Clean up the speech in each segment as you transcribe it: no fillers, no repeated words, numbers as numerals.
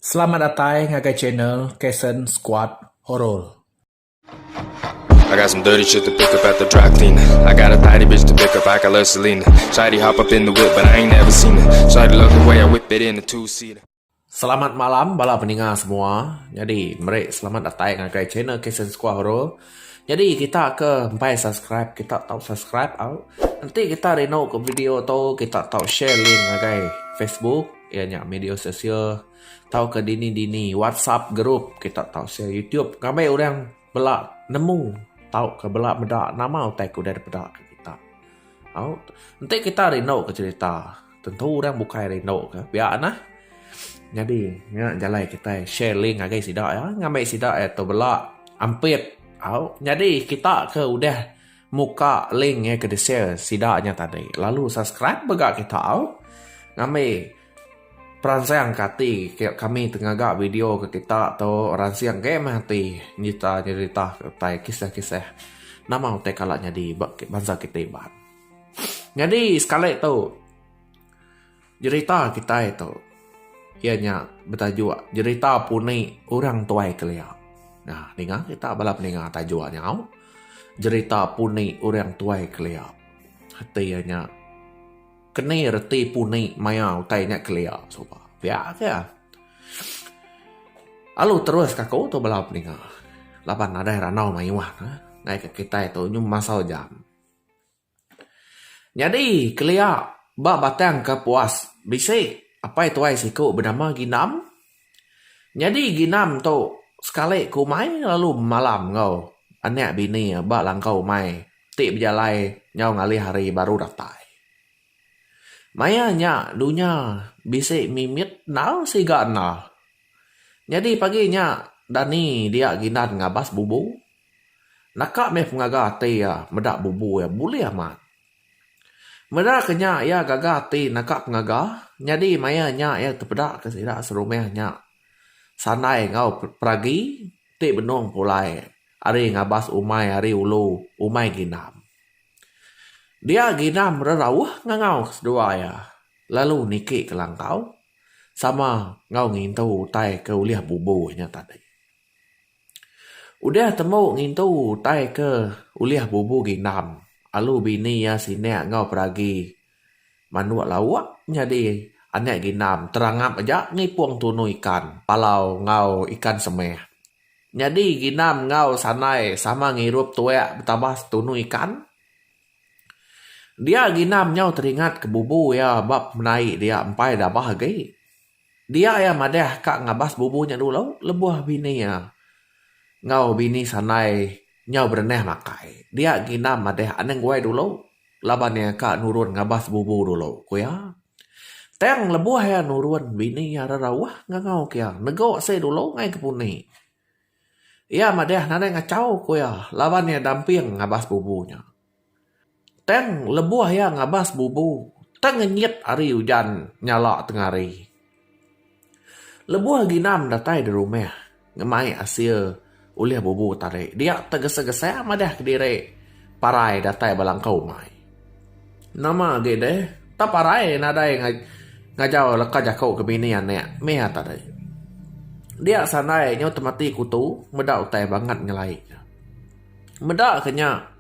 Selamat datang ke channel Kasen Squad Horror. I got some dirty shit to pick up at the dry cleaner. I got a tidy bitch to pick up, I got love Selena. Shawty hop up in the whip, but I ain't never seen her. Shawty love the way I whip it in a two-seater. Selamat malam bala pendengar semua. Jadi, mari selamat datang ke channel Kasen Squad Horror. Jadi, kita ke sampai subscribe, kita tahu subscribe out. Nanti kita reno ke video tu, kita tahu share link ke Facebook, ianya media sosial. Tahu ke dini-dini WhatsApp group, kita tahu share YouTube. Kami orang belak nemu, tahu ke belak bedak nama utai ku dari bedak ke kita. Tahu. Nanti kita reno ke cerita. Tentu orang bukan reno ke. Biar nah. Jadi, ya, jalan kita share link ke sidak ya. Ngambil sidak itu belak ampit. Tahu. Jadi, kita ke udah muka link ya ke share sidaknya tadi. Lalu subscribe begak kita tahu. Ngambil perancang kati kami tengah gak video ke kita atau rancang game hati nyita tai kisah-kisah nama utai kalaknya di bangsa kita iban. Jadi sekali itu cerita kita itu ianya bertajuk cerita puni orang tuai kelia. Nah, dengar kita balap dengar tajuannya au. Cerita puni orang tuai kelia. Hati ianya kena reti puni maya utainya kelia soba. Biar ya. Lalu terus kakak tu balap dengar. Lapan ada ranau mayuan. Naik ke kita itu nyum masau jam. Jadi kelia bak batang ke puas. Bisik apa itu ai siku bernama Ginam. Jadi Ginam tu sekali ku mai lalu malam ngau. Anak bini bak langkau mai. Tik berjalai nyau ngali hari baru datai. Mayanya dunia bisik mimit nal siga nal. Jadi paginya Dani dia ginan ngabas bubu. Nakak meh pengaga te ya medak bubu ya boleh amat. Medak kenya ya gaga te nakak pengaga. Jadi mayanya ya terpedak ke sidak serumehnya. Sanai ngau peragi te benong pulai. Ari ngabas umai ari ulu umai ginam. Dia ginam rerauh ngangau sedua ya. Lalu niki ke langkau. Sama ngau ngintu tai ke uliah bubunya tadi. Udah temu ngintu tai ke uliah bubu ginam. Lalu bini ya sinek ngau peragi. Manuak lawak jadi anak ginam. Terangap aja ngipuang tunu ikan. Palau ngau ikan semeh. Jadi ginam ngau sanai sama ngirup tuek bertabas tunu ikan. Dia ginam nyau teringat ke bubu ya bab menaik dia empai dah bahagia. Dia ya madah kak ngabas bubunya dulu lebuah bini ya. Ngau bini sanai nyau bereneh makai. Dia ginam madah aneng gue dulu. Labannya kak nurun ngabas bubu dulu. Kuya. Teng lebuah ya nurun bini ya rarawah ngau kia. Nego se dulu ngai kepuni. Ya madah nade ngacau kuya. Labannya damping ngabas bubunya. Teng lebuah ya ngabas bubu. Teng ngenyit hari hujan nyala tengah hari. Lebuah ginam datai di rumah. Ngemai asil uliah bubu tarik. Dia tergesa-gesa madah ke diri. Parai datai balangkau mai. Nama gede. Tak parai nadai ngajau leka jakau ke bini anek. Mea tadi. Dia sanai nyau temati kutu. Medak utai banget ngelai. Medak kenya.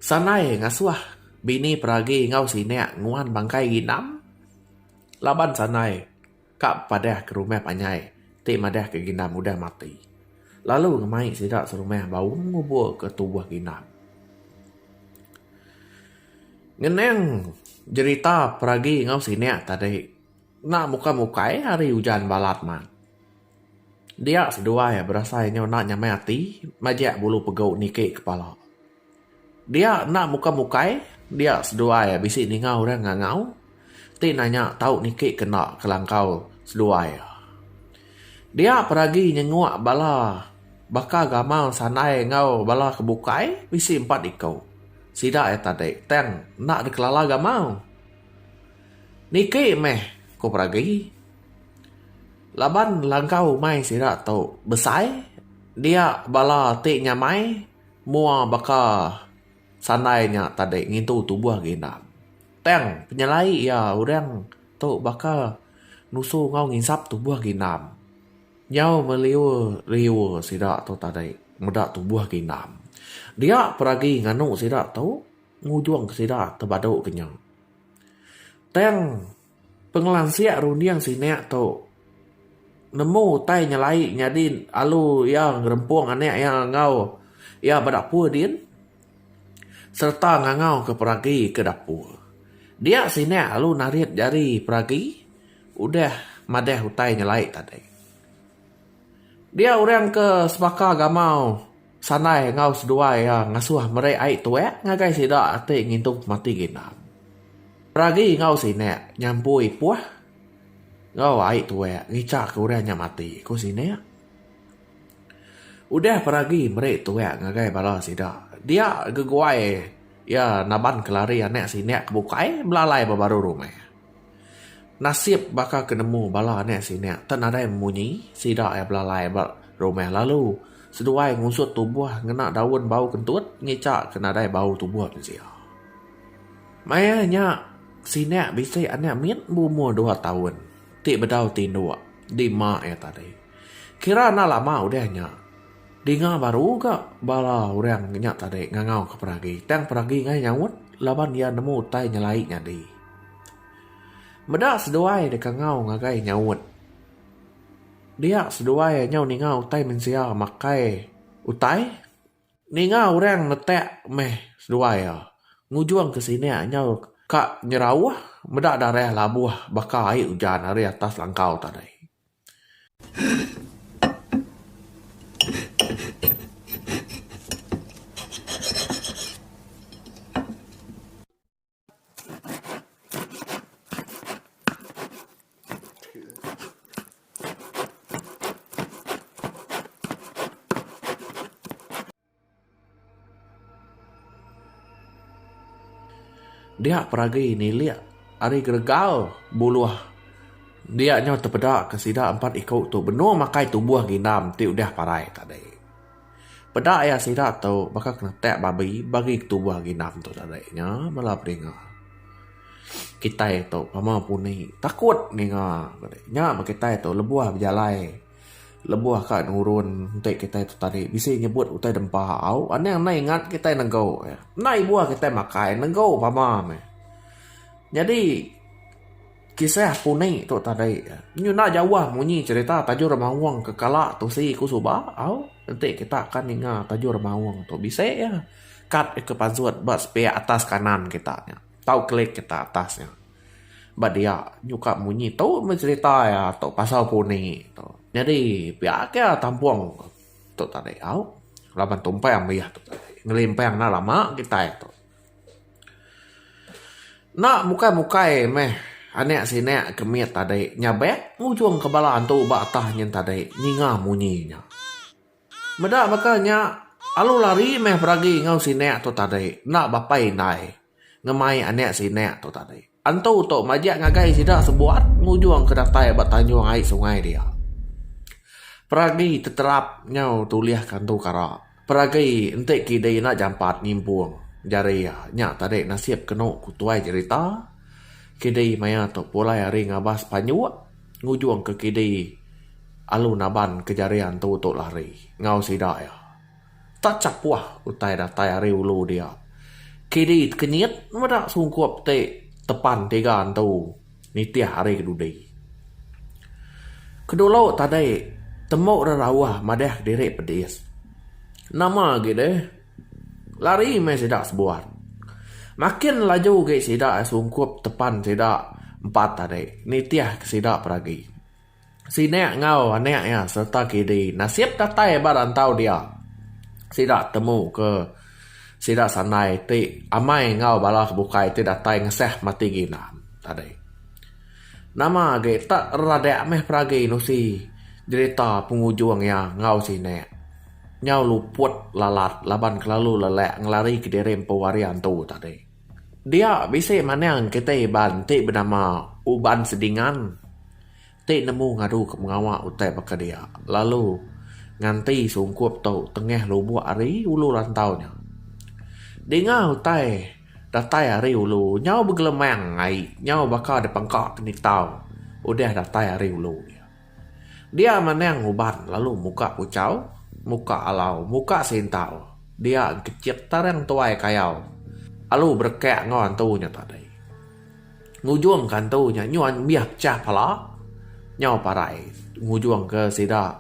Sanai ngasuah bini peragi ngau sinek nguan bangkai ginam. Laban sanai kak padah ke rumah panyai. Tik madah ke ginam udah mati. Lalu ngemai sidak serumah bau ngubur ke tubuh ginam. Ngeneng cerita peragi ngau sinek tadi. Nak muka-mukai hari hujan balat man. Dia sedua ya berasanya nak nyamai hati. Majak bulu pegau nike kepala. Dia nak muka-mukai, dia sedua ya bisi ningau orang ngangau. Ti nanya tahu niki kena kelangkau sedua ya. Dia peragi nyenguak bala. Baka gamal sanai ngau bala kebukai, bisi empat ikau. Sida ya tadi, teng nak dikelala gamal. Niki meh, ko peragi. Laban langkau mai sida tau besai. Dia bala ti nyamai, mua baka sanainya tadi ngintu tubuh ginam. Teng penyelai ya orang tu bakal nusu ngau nginsap tubuh ginam. Nyau meliu sidak tu tadai muda tubuh ginam. Dia pergi nganu sidak tu ngujung sidak terbaduk kenyang. Teng pengelansiak rundiang sinek tu nemu tai nyalai nyadin alu yang rempung anek yang ngau ya berdapur din serta ngangau ke peragi ke dapur. Dia sinek alu narit jari peragi udah madeh utai nyalai tadi. Dia orang ke sepaka gamau sanai ngau sedua yang ngasuh mereka ai tuek ngagai sidak ate ngintuk mati ginam. Peragi ngau sinek nyampui puah ngau ai tuek ngicak ke orangnya mati ku sinek. Udah peragi mereka tuek ngagai bala sidak. Dia geguai ya naban kelari anek sinek kebukai belalai baru rumah. Nasib bakal kenemu bala anek sinek tan ada yang munyi sidak ya belalai rumah lalu seduai ngusut tubuh ngena daun bau kentut ngicak kena ada bau tubuh sia. Mayanya sinek bisa anek min umur 2 tahun. Tik bedau tinduk di mak ya tadi. Kira na lama udahnya. Dinga baru ke bala orang nyak tadi ngangau ke peragi. Tang peragi ngai nyawut laban dia nemu tai nyalai nyadi. Meda seduai de kangau ngagai nyawut. Dia seduai nyau ningau utai mensia makai utai. Ningau orang netek meh seduai ya. Ngujuang ke sini nyau kak nyerawah meda darah labuh bakal air hujan hari atas langkau tadi. Dia peragi ni lihat hari gergal buluh. Dia nyaw terpedak ke sida 4 ikut tu benar makai tubuh ginam ti udah parai tadi. Pedak ya sida tu bakal kena tek babi bagi tubuh ginam tu tadi nya malah peringa. Kita itu pama puni takut ninga nya kita itu lebuah berjalai. Lebuah kat nurun untuk kita itu tadi bisa nyebut utai dempah au ane yang nai ingat kita nenggau ya. Nai buah kita makai nenggau pama me. Jadi kisah puni tu tadi nyu nak jawah munyi cerita tajur mawang kekala tu si kusuba au nanti kita akan ingat tajur mawang tu bisa ya kat ke pansuat bas pe atas kanan kita nya. Tau klik kita atasnya. Ba dia nyuka munyi tu mencerita ya tu pasal puni tu. Jadi pihak ya tampung tu tadi au laban tumpang biah tu tadi ngelimpang na lama kita itu nak mukai meh anek sinek kemiat tadi nyabek ngujung kebalaan tu batah nyen tadi ninga munyinya meda makanya alu lari meh peragi ngau sinek tu tadi nak bapai nai ngemai anek sinek tu tadi antu tu majak ngagai sidak sebuat ngujung ke datai batanjuang ai sungai dia. Peragi terterap nyau tuliah kantu kara. Peragi entek kidai nak jampat nyimpuang. Jari ya nyak tadi nasib kena kutuai cerita. Kidai maya tu pulai hari ngabas panyuak. Ngujung ke kidai alu naban kejarian tu lari. Ngau sidak ya. Tak capuah utai datai hari ulu dia. Kidai kenyit medak sungkup te tepan tegan tu. Nitiah hari kedudai. Kedulu tadi temuk rarawah madeh direk pedis. Nama gitu. Lari me sidak sebuah. Makin laju ke sidak sungkup tepan sidak 4 tadi. Nitiah ke sidak peragi. Sinek ngau anek ya serta kidi. Nasib datai barantau dia. Sidak temu ke sidak sanai ti amai ngau bala kebukai ti datai ngeseh mati ginam tadi. Nama ge tak rada meh peragi nusi. Cerita pengujung yang ngau sinek. Nyau luput lalat laban kelalu lelek ngelari ke derem pewarian tu tadi. Dia bisa mana yang kita iban tik bernama uban sedingan. Tik nemu ngadu ke mengawak utai baka dia. Lalu nganti sungkup tu tengah lubuk hari ulu rantaunya. Dengar utai datai hari ulu nyau bergelemang ngai. Nyau bakal ada pengkak ni tau. Udah datai hari ulu dia. Dia meneng uban lalu muka pucau, muka alau, muka sintau. Dia kecik tarang tuai kayau. Lalu berkek ngon tunya tadi. Ngujuang kan tunya nyuan biak cah pala. Nyau parai. Ngujuang ke sida.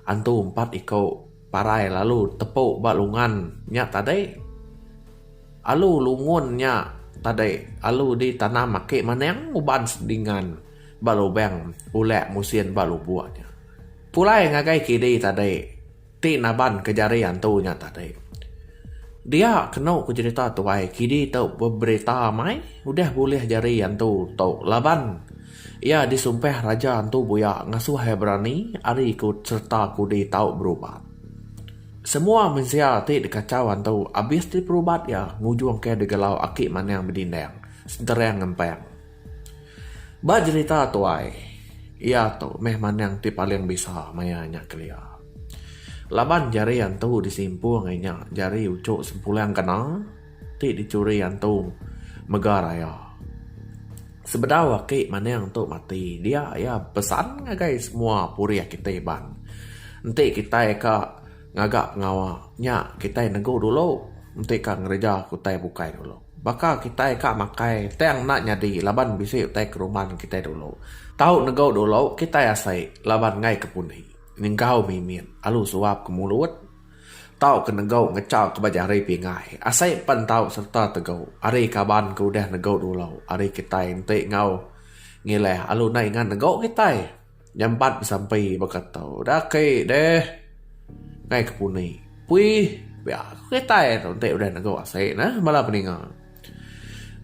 Antu 4 iko parai lalu tepuk balungan nya tadi. Lalu lungun nya tadi. Lalu ditanam make meneng uban sedingan. Balu beng ulek musien balu buahnya. Pulai ngagai kiri tadi. Ti naban kejarian tunya tadi. Dia kena ku cerita tuai kini tau berberita mai udah boleh jari antu tau laban. Ia disumpah raja antu buya ngasuh berani ari ikut serta ku di tau berubat. Semua manusia ti dikacau antu abis di perubat ya ngujuang ke digelau aki mana yang berdindang senterang ngempeng. Ba cerita tuai. Ia tu meh mana yang ti paling bisa mayanya kelia. Laban jari antu disimpu ngainya jari ucuk sempulang kena ti dicuri antu megara ya. Sebedah wakil mana yang tu mati dia ya pesan ngagai semua puri kita ban. Nanti kita ka ngagak ngawanya kita nego dulu. Nanti ka ngereja kita bukai dulu. Baka kita ka makai teng nak nyadi laban bisa utai ke rumah kita dulu. Tahu nego dulu kita ya say laban ngai kepunhi. Ningkau mimin, alu suap ke mulut. Tau ke negau ngecau ke bajak hari pingai. Asai pan tau serta tegau. Hari kaban ke udah negau dulu. Hari kita ente ngau ngileh. Alu naik ngan negau kita. Nyampat sampai bakat tau. Dah ke deh. Ngai ke puni. Pui. Biar kita ente udah negau asai. Nah malah peningan.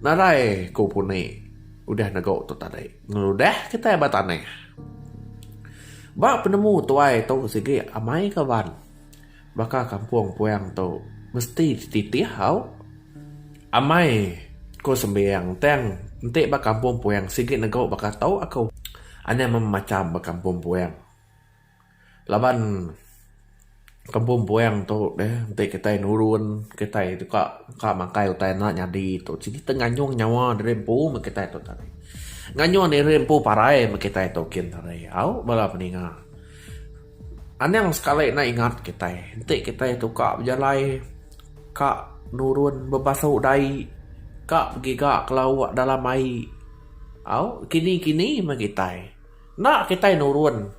Narai ku puni. Udah negau tu tadi. Ngeludah kita bataneh. Ba penemu tuai tu segi amai kawan. Baka kampung puang tu mesti titih hau. Amai ko sembiang teng ente ba kampung puang segi nego baka tau aku. Ane memacam ba kampung puang. Laban kampung puang tu deh ente kita nurun kita itu ka makai utai nak nyadi tu segi tengah nyong nyawa rempu kita tu tadi. Nganyo ni rempu parai kita itu kin tarai au bala peninga. Anang sekali na ingat kita. Nanti kita itu kak berjalai kak nurun berbasuh dai kak pergi kak kelawak dalam air. Au kini kita. Nak kita nurun.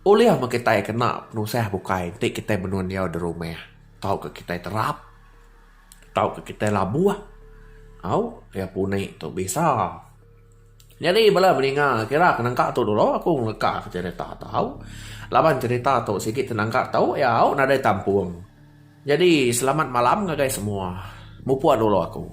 Oleh kita kena nusah bukai. Nanti kita menun dia di rumah. Tahu ke kita terap. Tahu ke kita labuah. Au ya punai tu bisa. Jadi bala beninga kira kenangka tu dulu aku ngeka cerita tahu. Laban cerita tu sikit tenangka tahu ya au nadai tampung. Jadi selamat malam guys semua. Mupuan dulu aku.